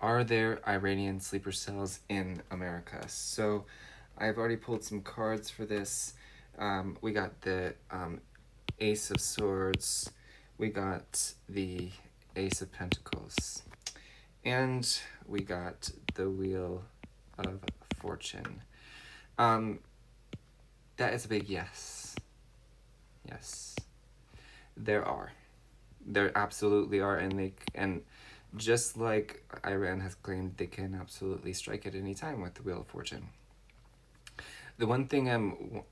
Are there Iranian sleeper cells in America? So I've already pulled some cards for this. We got the Ace of Swords, we got the Ace of Pentacles, and we got the Wheel of Fortune. That is a big yes. Yes. There are. There absolutely are, and just like Iran has claimed, they can absolutely strike at any time with the Wheel of Fortune. The one thing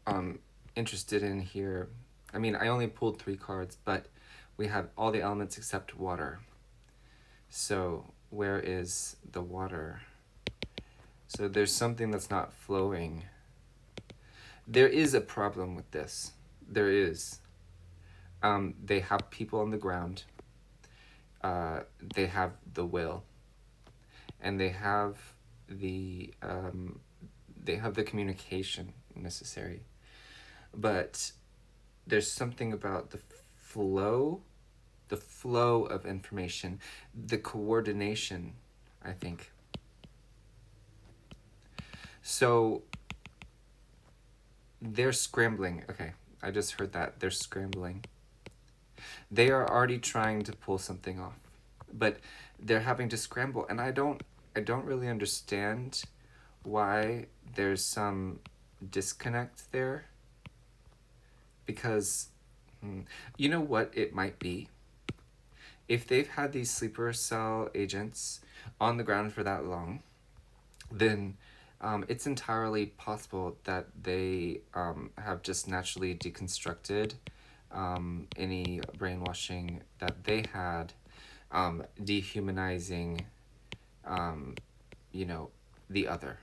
I'm interested in here, I mean, I only pulled 3 cards, but we have all the elements except water. So where is the water? So there's something that's not flowing. There is a problem with this. There is. They have people on the ground. They have the will, and they have the communication necessary. But there's something about the flow of information, the coordination, I think. So they're scrambling. Okay, I just heard that. They're scrambling. They are already trying to pull something off, but they're having to scramble, and I don't really understand why there's some disconnect there, because you know what it might be? If they've had these sleeper cell agents on the ground for that long, then it's entirely possible that they have just naturally deconstructed any brainwashing that they had, dehumanizing, the other.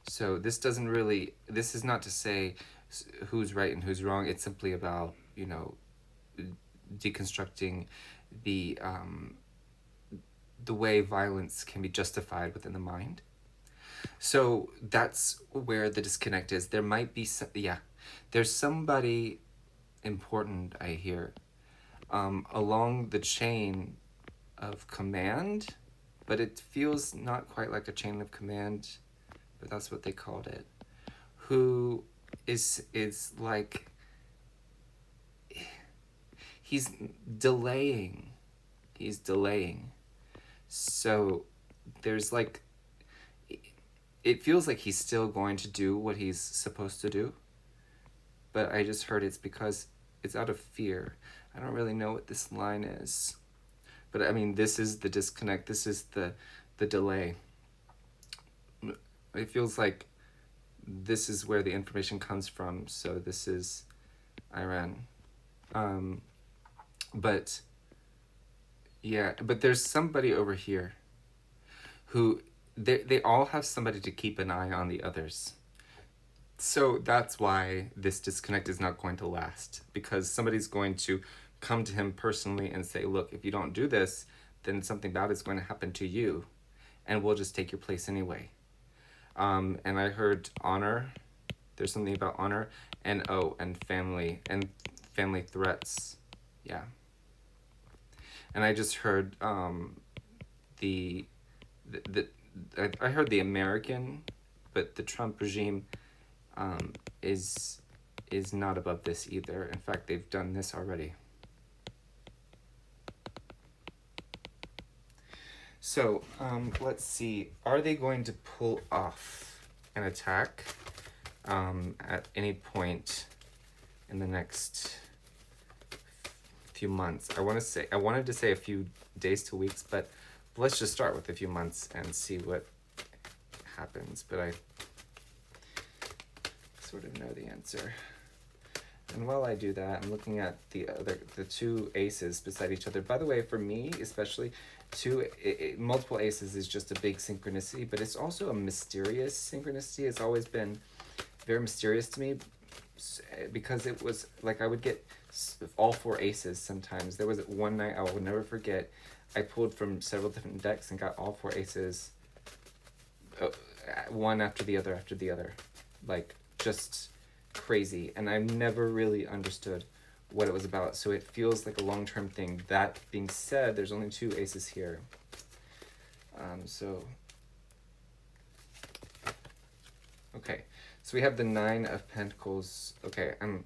So this is not to say who's right and who's wrong. It's simply about, deconstructing the way violence can be justified within the mind. So that's where the disconnect is. There might be there's somebody important, I hear, along the chain of command, but it feels not quite like a chain of command, but that's what they called it, who is like, he's delaying. So there's like, it feels like he's still going to do what he's supposed to do, but I just heard it's because it's out of fear. I don't really know what this line is, but I mean, this is the disconnect. This is the delay. It feels like this is where the information comes from. So this is Iran. But there's somebody over here who they all have somebody to keep an eye on the others. So that's why this disconnect is not going to last, because somebody's going to come to him personally and say, look, if you don't do this, then something bad is going to happen to you, and we'll just take your place anyway. And I heard honor. There's something about honor, and family threats. Yeah. And I just heard I heard the American, but the Trump regime is not above this either. In fact, they've done this already. So let's see. Are they going to pull off an attack at any point in the next few months? I wanted to say a few days to weeks, but let's just start with a few months and see what happens. But I sort of know the answer. And while I do that, I'm looking at the 2 aces beside each other. By the way, for me especially, multiple aces is just a big synchronicity, but it's also a mysterious synchronicity. It's always been very mysterious to me, because it was like I would get all 4 aces sometimes. There was one night I will never forget. I pulled from several different decks and got all 4 aces, one after the other, like just crazy. And I've never really understood what it was about, so it feels like a long-term thing. That being said, there's only 2 aces here. So, okay. So we have the Nine of Pentacles. Okay, and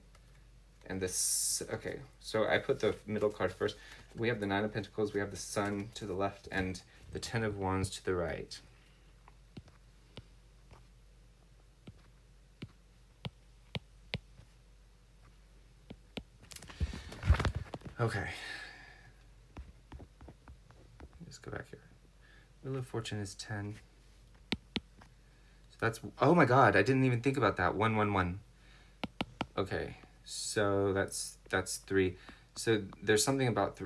this, okay. So I put the middle card first. We have the Nine of Pentacles, we have the Sun to the left, and the Ten of Wands to the right. Okay. Just go back here. Wheel of Fortune is 10. So that's, oh my god, I didn't even think about that. 111. Okay, so that's 3. So there's something about,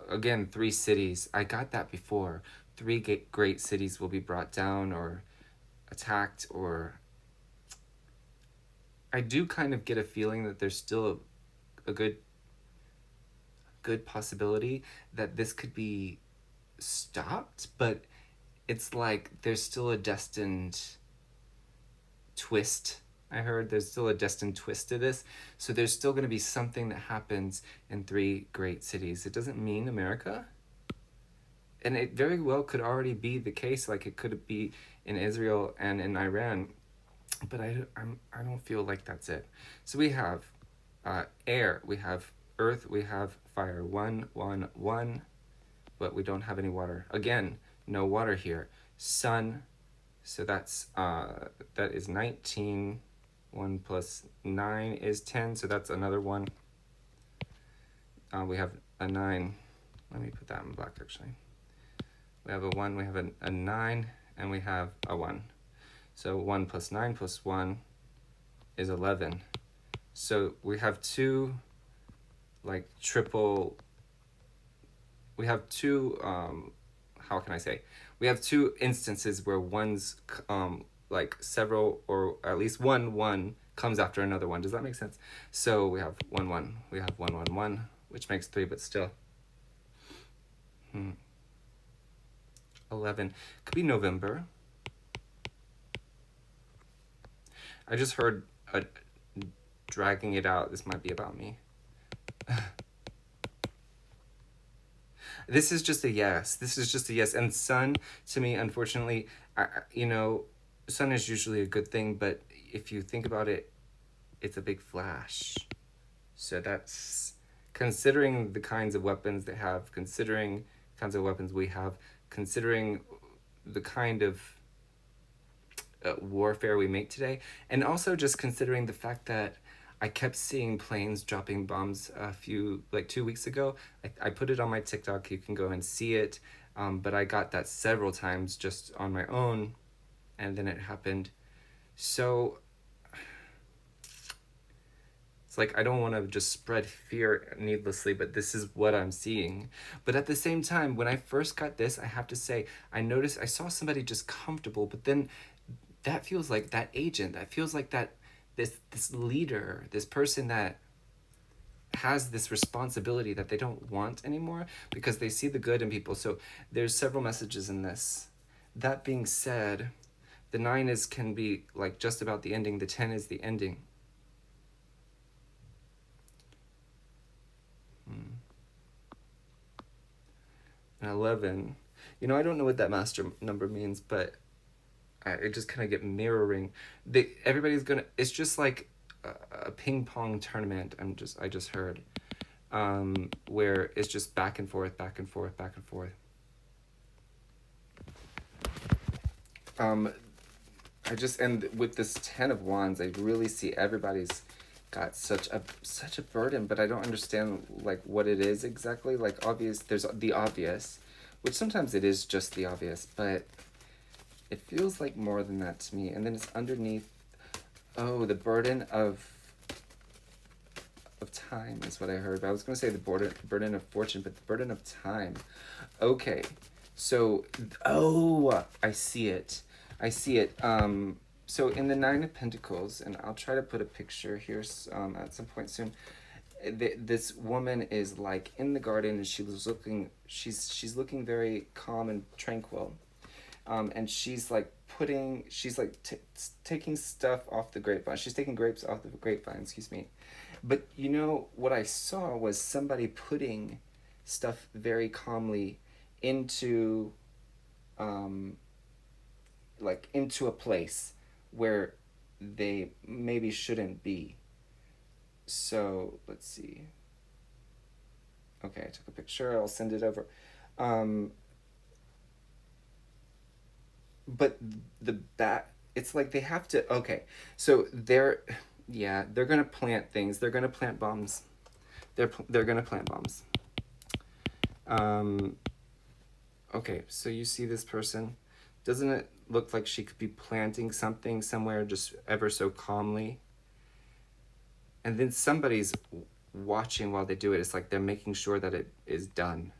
again, 3 cities. I got that before. 3 great cities will be brought down or attacked, or I do kind of get a feeling that there's still a good possibility that this could be stopped, but it's like there's still a destined twist. I heard there's still a destined twist to this. So there's still going to be something that happens in 3 great cities. It doesn't mean America. And it very well could already be the case. Like it could be in Israel and in Iran. But I don't feel like that's it. So we have air, we have earth, we have fire. 1, 1, 1. But we don't have any water. Again, no water here. Sun. So that's that is 19. 1 plus 9 is 10, so that's another 1. We have a 9. Let me put that in black, actually. We have a 1, we have a 9, and we have a 1. So 1 plus 9 plus 1 is 11. So we have 2, like, triple... We have 2, how can I say? We have 2 instances where one's... like several, or at least one comes after another one. Does that make sense? So we have 1, 1. We have 1, 1, 1, which makes 3, but still. 11. Could be November. I just heard dragging it out. This might be about me. This is just a yes. This is just a yes. And sun, to me, unfortunately, sun is usually a good thing, but if you think about it, it's a big flash. So that's, considering the kinds of weapons they have, considering the kinds of weapons we have, considering the kind of warfare we make today, and also just considering the fact that I kept seeing planes dropping bombs 2 weeks ago. I put it on my TikTok. You can go and see it. But I got that several times just on my own, and then it happened. So it's like I don't want to just spread fear needlessly, but this is what I'm seeing. But at the same time, when I first got this, I have to say, I saw somebody just comfortable, but then that feels like that agent. That feels like that this leader, this person that has this responsibility that they don't want anymore because they see the good in people. So there's several messages in this. That being said, the 9 can be like just about the ending. The 10 is the ending. And 11. I don't know what that master number means, but I just kind of get mirroring. Everybody's gonna. It's just like a ping pong tournament. I just heard, where it's just back and forth, back and forth, back and forth. And with this 10 of Wands, I really see everybody's got such a burden, but I don't understand like what it is exactly. Like there's the obvious, which sometimes it is just the obvious, but it feels like more than that to me. And then it's underneath, the burden of time is what I heard. But I was going to say the burden of fortune, but the burden of time. Okay, so, I see it. So in the 9 of Pentacles, and I'll try to put a picture here at some point soon. This woman is like in the garden, and she's looking very calm and tranquil. And she's like taking stuff off the grapevine. She's taking grapes off the grapevine, excuse me. But what I saw was somebody putting stuff very calmly into um, like into a place where they maybe shouldn't be. So let's see. Okay, I took a picture. I'll send it over. Um, but the bat, it's like they have to. Okay, so yeah, they're gonna plant things. They're gonna plant bombs. They're gonna plant bombs. Um, okay, so you see this person. Doesn't it look like she could be planting something somewhere just ever so calmly? And then somebody's watching while they do it. It's like they're making sure that it is done.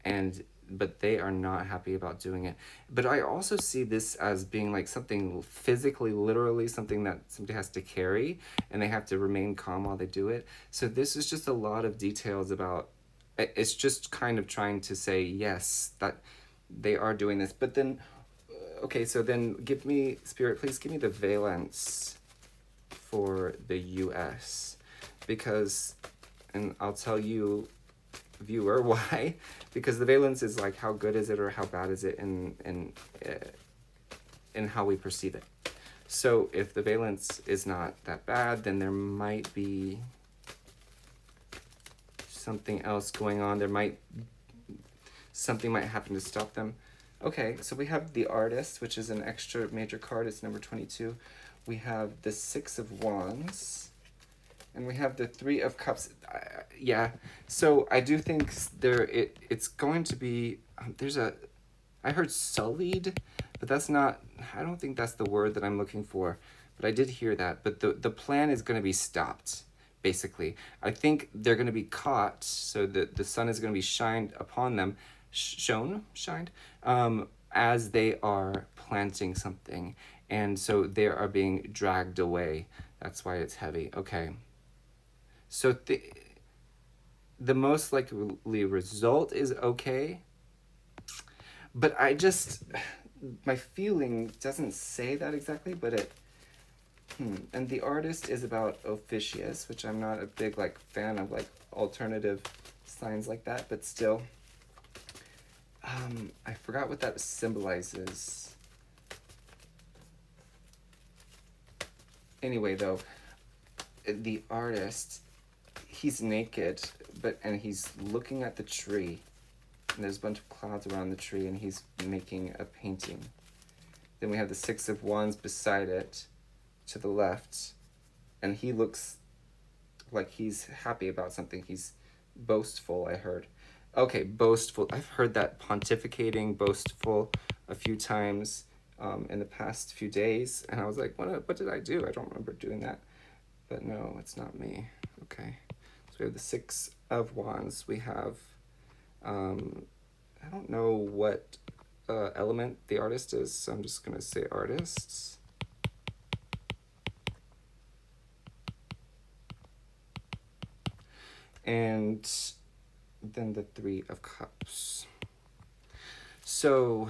And but they are not happy about doing it. But I also see this as being like something physically, literally something that somebody has to carry, and they have to remain calm while they do it. So this is just a lot of details about. It's just kind of trying to say yes that they are doing this. But then, okay, so then give me, Spirit, please give me the valence for the U.S. because, and I'll tell you, viewer, why, because the valence is like how good is it or how bad is it in how we perceive it. So if the valence is not that bad, then there might be something else going on. Something might happen to stop them. Okay, so we have the Artist, which is an extra major card. It's number 22. We have the Six of Wands. And we have the Three of Cups. Yeah, so I do think it's going to be, I heard sullied, but that's not, I don't think that's the word that I'm looking for. But I did hear that. But the plan is going to be stopped, basically. I think they're going to be caught, so that the sun is going to be shined upon them, shined, as they are planting something. And so they are being dragged away. That's why it's heavy. Okay. So the most likely result is okay, but my feeling doesn't say that exactly, but and the Artist is about officious, which I'm not a big fan of alternative signs like that, but still, I forgot what that symbolizes. Anyway, though, the Artist, he's naked, and he's looking at the tree, and there's a bunch of clouds around the tree, and he's making a painting. Then we have the Six of Wands beside it, to the left, and he looks like he's happy about something. He's boastful, I heard. Okay, boastful. I've heard that pontificating, boastful, a few times in the past few days, and I was like, what did I do? I don't remember doing that. But no, it's not me. Okay. So we have the Six of Wands. We have, I don't know what element the Artist is, so I'm just going to say Artists. And then the Three of Cups. So,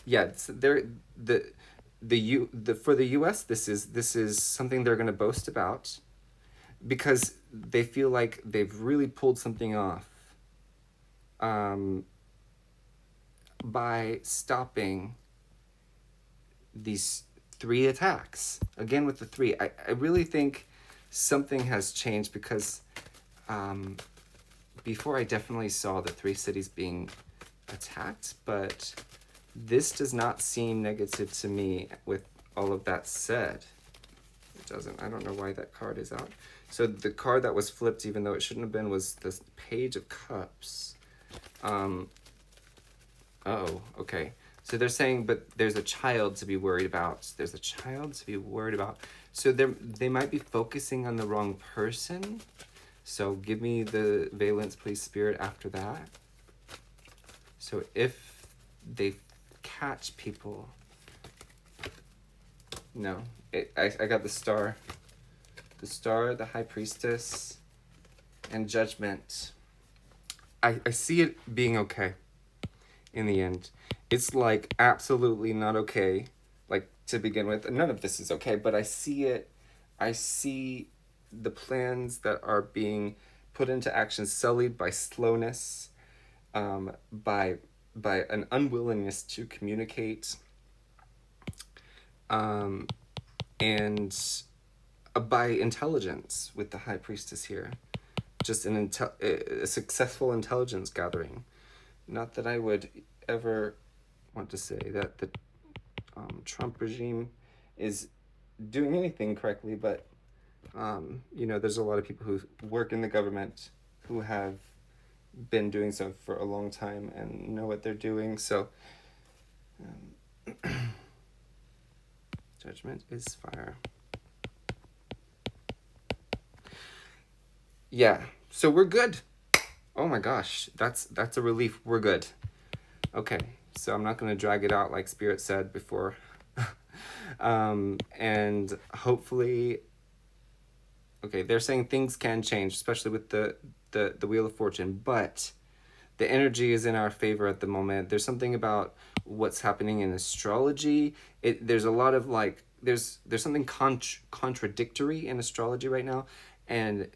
yeah, for the U.S. this is something they're going to boast about, because they feel like they've really pulled something off by stopping these 3 attacks. Again with the 3, I really think something has changed, because before I definitely saw the 3 cities being attacked, but this does not seem negative to me. With all of that said, it doesn't. I don't know why that card is out. So the card that was flipped, even though it shouldn't have been, was the Page of Cups. Oh, okay. So they're saying, but there's a child to be worried about. There's a child to be worried about. So they might be focusing on the wrong person. So give me the valence, please, Spirit, after that. So if they catch people... No. I got the Star. The Star, the High Priestess, and Judgment. I see it being okay in the end. It's absolutely not okay, to begin with. None of this is okay, but I see it. I see the plans that are being put into action sullied by slowness, by by an unwillingness to communicate, um, and by intelligence with the high priestess here. Just a successful intelligence gathering. Not that I would ever want to say that the Trump regime is doing anything correctly, but there's a lot of people who work in the government who have been doing so for a long time and know what they're doing. So, judgment is fire. Yeah, so we're good. Oh my gosh, that's a relief. We're good. Okay, so I'm not going to drag it out like Spirit said before. And hopefully, okay, they're saying things can change, especially with the Wheel of Fortune, but the energy is in our favor at the moment. There's something about what's happening in astrology. There's a lot of like there's something contradictory in astrology right now, and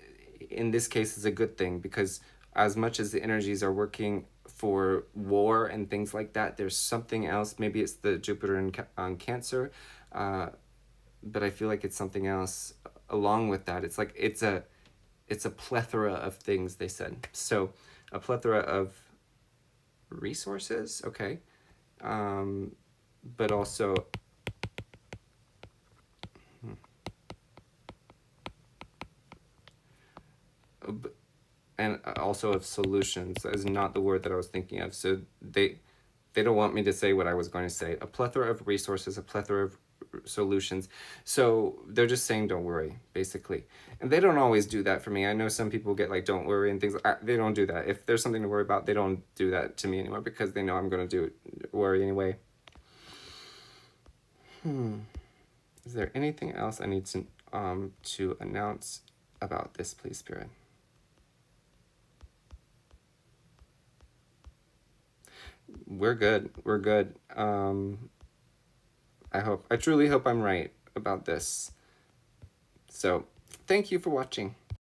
in this case, it's a good thing because as much as the energies are working for war and things like that, there's something else. Maybe it's the Jupiter on Cancer, but I feel like it's something else along with that. It's like it's a plethora of things, they said. So a plethora of resources, okay, but also and also of solutions. That is not the word that I was thinking of. So they don't want me to say what I was going to say. A plethora of resources, a plethora of solutions. So they're just saying don't worry, basically. And they don't always do that for me. I know some people get like don't worry and things. They don't do that. If there's something to worry about, they don't do that to me anymore because they know I'm going to worry anyway. Is there anything else I need to announce about this, please, Spirit? We're good. We're good. I truly hope I'm right about this. So, thank you for watching.